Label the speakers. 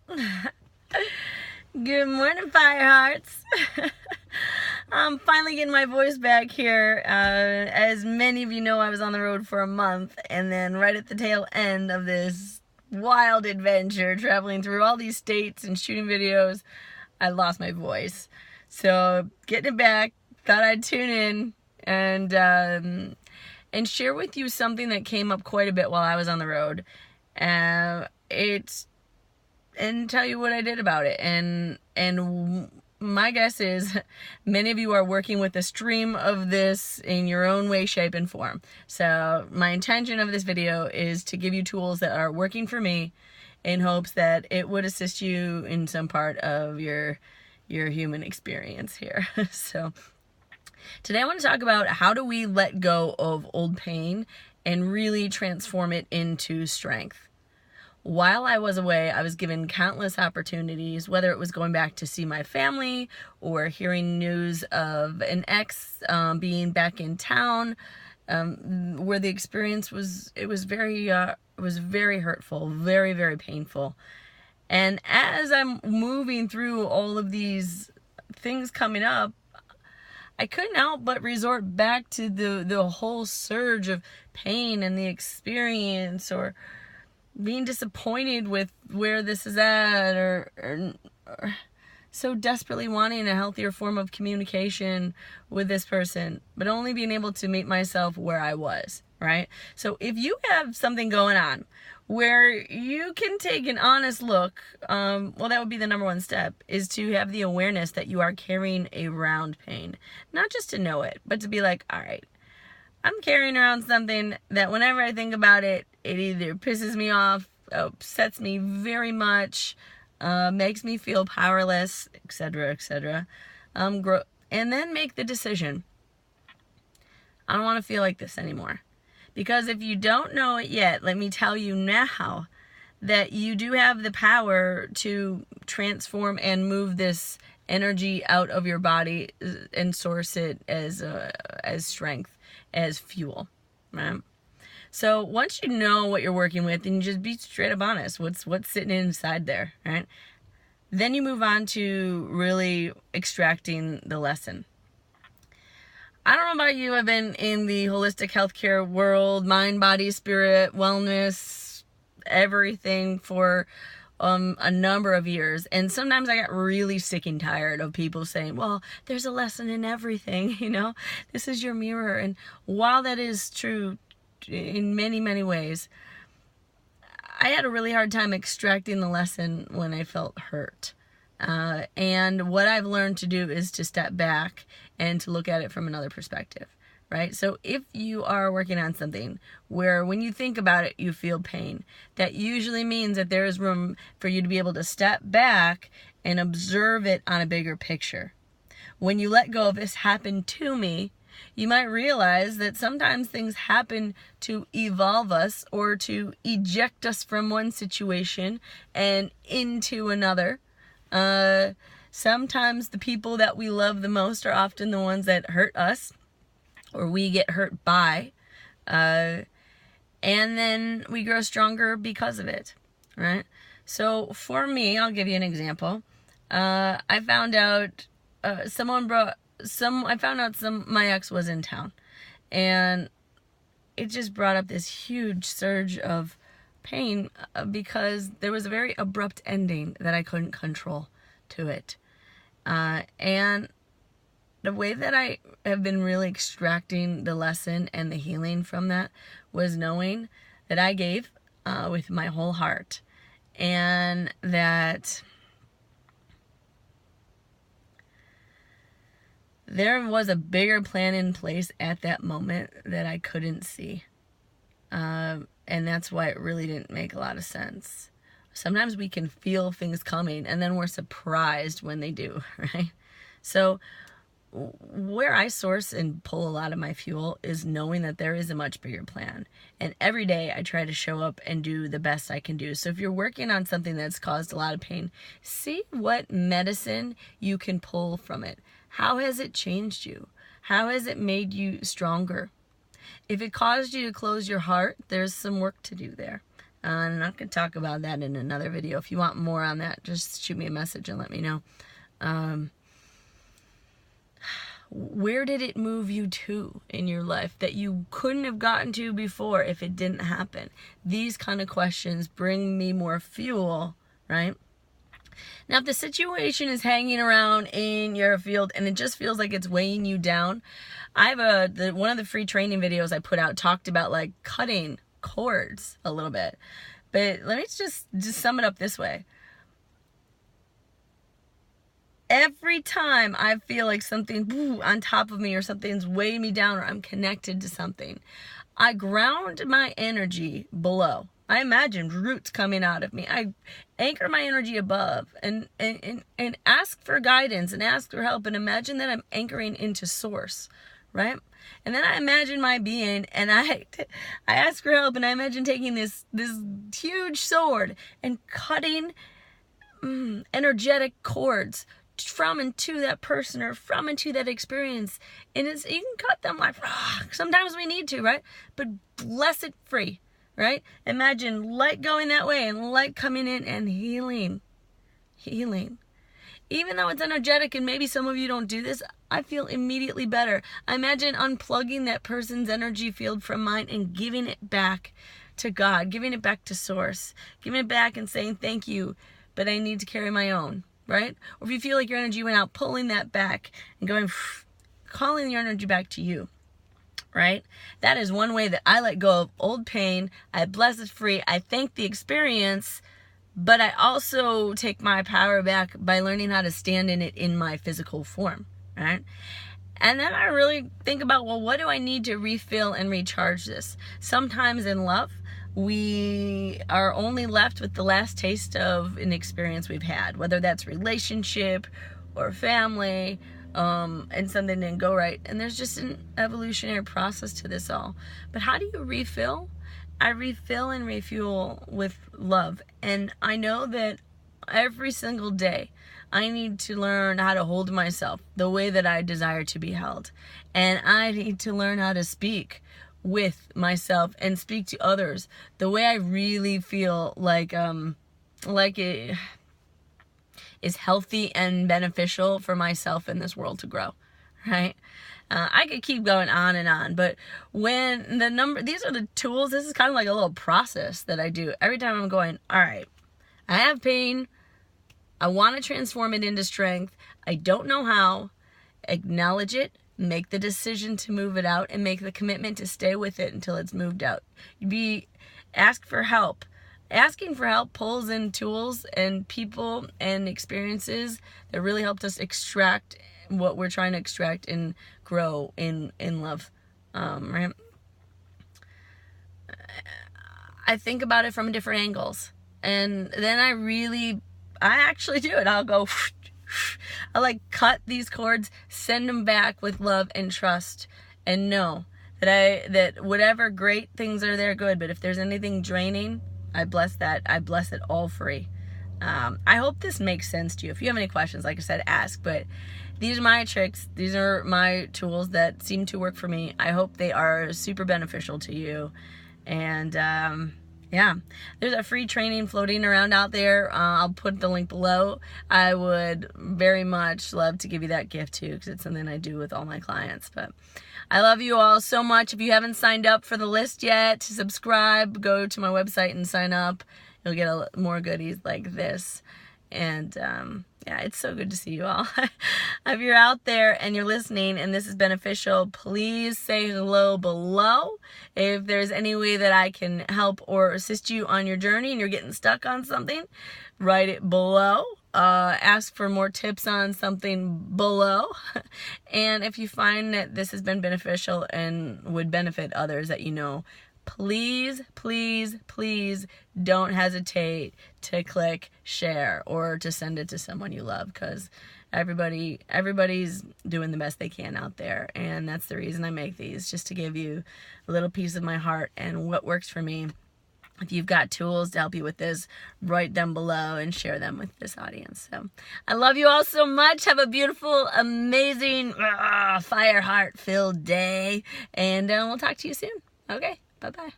Speaker 1: Good morning, Firehearts. I'm finally getting my voice back here. As many of you know, I was on the road for a month, and then right at the tail end of this wild adventure, traveling through all these states and shooting videos, I lost my voice. So getting it back, thought I'd tune in and share with you something that came up quite a bit while I was on the road. And tell you what I did about it. And my guess is many of you are working with a stream of this in your own way, shape, and form. So my intention of this video is to give you tools that are working for me in hopes that it would assist you in some part of your human experience here. So today I want to talk about how do we let go of old pain and really transform it into strength. While I was away, I was given countless opportunities, whether it was going back to see my family or hearing news of an ex being back in town, where the experience was very hurtful, very, very painful. And as I'm moving through all of these things coming up, I couldn't help but resort back to the whole surge of pain and the experience, or being disappointed with where this is at, or so desperately wanting a healthier form of communication with this person, but only being able to meet myself where I was, right? So if you have something going on where you can take an honest look, well, that would be the number one step, is to have the awareness that you are carrying around pain. Not just to know it, but to be like, all right, I'm carrying around something that whenever I think about it, it either pisses me off, upsets me very much, makes me feel powerless, etc., etc. And then make the decision. I don't want to feel like this anymore. Because if you don't know it yet, let me tell you now that you do have the power to transform and move this energy out of your body and source it as strength, as fuel, right? So once you know what you're working with, and you just be straight up honest, what's sitting inside there, right? Then you move on to really extracting the lesson. I don't know about you, I've been in the holistic healthcare world, mind, body, spirit, wellness, everything for a number of years. And sometimes I got really sick and tired of people saying, well, there's a lesson in everything, this is your mirror. And while that is true in many, many ways, I had a really hard time extracting the lesson when I felt hurt. And what I've learned to do is to step back and to look at it from another perspective, right? So if you are working on something where when you think about it, you feel pain, that usually means that there is room for you to be able to step back and observe it on a bigger picture. When you let go of this happened to me, you might realize that sometimes things happen to evolve us or to eject us from one situation and into another. Sometimes the people that we love the most are often the ones that hurt us, or we get hurt by, and then we grow stronger because of it, right? So for me, I'll give you an example. I found out my ex was in town, and it just brought up this huge surge of pain because there was a very abrupt ending that I couldn't control to it. And the way that I have been really extracting the lesson and the healing from that was knowing that I gave with my whole heart, and that there was a bigger plan in place at that moment that I couldn't see. And that's why it really didn't make a lot of sense. Sometimes we can feel things coming and then we're surprised when they do, right? So where I source and pull a lot of my fuel is knowing that there is a much bigger plan. And every day I try to show up and do the best I can do. So if you're working on something that's caused a lot of pain, see what medicine you can pull from it. How has it changed you? How has it made you stronger? If it caused you to close your heart, there's some work to do there. And I could talk about that in another video. If you want more on that, just shoot me a message and let me know. Where did it move you to in your life that you couldn't have gotten to before if it didn't happen? These kind of questions bring me more fuel, right? Now, if the situation is hanging around in your field and it just feels like it's weighing you down, I have one of the free training videos I put out talked about like cutting cords a little bit. But let me just sum it up this way. Every time I feel like something on top of me or something's weighing me down or I'm connected to something, I ground my energy below. I imagine roots coming out of me. I anchor my energy above and ask for guidance and ask for help and imagine that I'm anchoring into source, right? And then I imagine my being and I ask for help and I imagine taking this huge sword and cutting energetic cords from and to that person or from and to that experience. And you can cut them like, sometimes we need to, right? But bless it free, right? Imagine light going that way and light coming in and healing. Even though it's energetic and maybe some of you don't do this, I feel immediately better. I imagine unplugging that person's energy field from mine and giving it back to God, giving it back to source, giving it back and saying thank you, but I need to carry my own. Right? Or if you feel like your energy went out, pulling that back and going, calling your energy back to you. Right? That is one way that I let go of old pain. I bless it free. I thank the experience, but I also take my power back by learning how to stand in it in my physical form. Right? And then I really think about, well, what do I need to refill and recharge this? Sometimes in love, we are only left with the last taste of an experience we've had, whether that's relationship or family, and something didn't go right. And there's just an evolutionary process to this all. But how do you refill? I refill and refuel with love. And I know that every single day, I need to learn how to hold myself the way that I desire to be held. And I need to learn how to speak with myself and speak to others the way I really feel like it is healthy and beneficial for myself and this world to grow, right? I could keep going on and on, but when these are the tools, this is kind of like a little process that I do every time I'm going, all right, I have pain. I want to transform it into strength. I don't know how. Acknowledge it. Make the decision to move it out and make the commitment to stay with it until it's moved out. Ask for help. Asking for help pulls in tools and people and experiences that really helped us extract what we're trying to extract and grow in love. Right? I think about it from different angles. And then I actually do it. I'll go... I like cut these cords, send them back with love and trust, and know that whatever great things are there, good. But if there's anything draining, I bless that. I bless it all free. I hope this makes sense to you. If you have any questions, like I said, ask. But these are my tricks. These are my tools that seem to work for me. I hope they are super beneficial to you. And yeah, there's a free training floating around out there. I'll put the link below. I would very much love to give you that gift too, because it's something I do with all my clients. But I love you all so much. If you haven't signed up for the list yet, subscribe, go to my website and sign up. You'll get more goodies like this. And yeah, it's so good to see you all. If you're out there and you're listening and this is beneficial, please say hello below. If there's any way that I can help or assist you on your journey and you're getting stuck on something, write it below. Ask for more tips on something below. And if you find that this has been beneficial and would benefit others that you know, please, please, please don't hesitate to click share or to send it to someone you love, because everybody's doing the best they can out there. And that's the reason I make these, just to give you a little piece of my heart and what works for me. If you've got tools to help you with this, write them below and share them with this audience. So I love you all so much. Have a beautiful, amazing, fire heart-filled day. And we'll talk to you soon. Okay, bye-bye.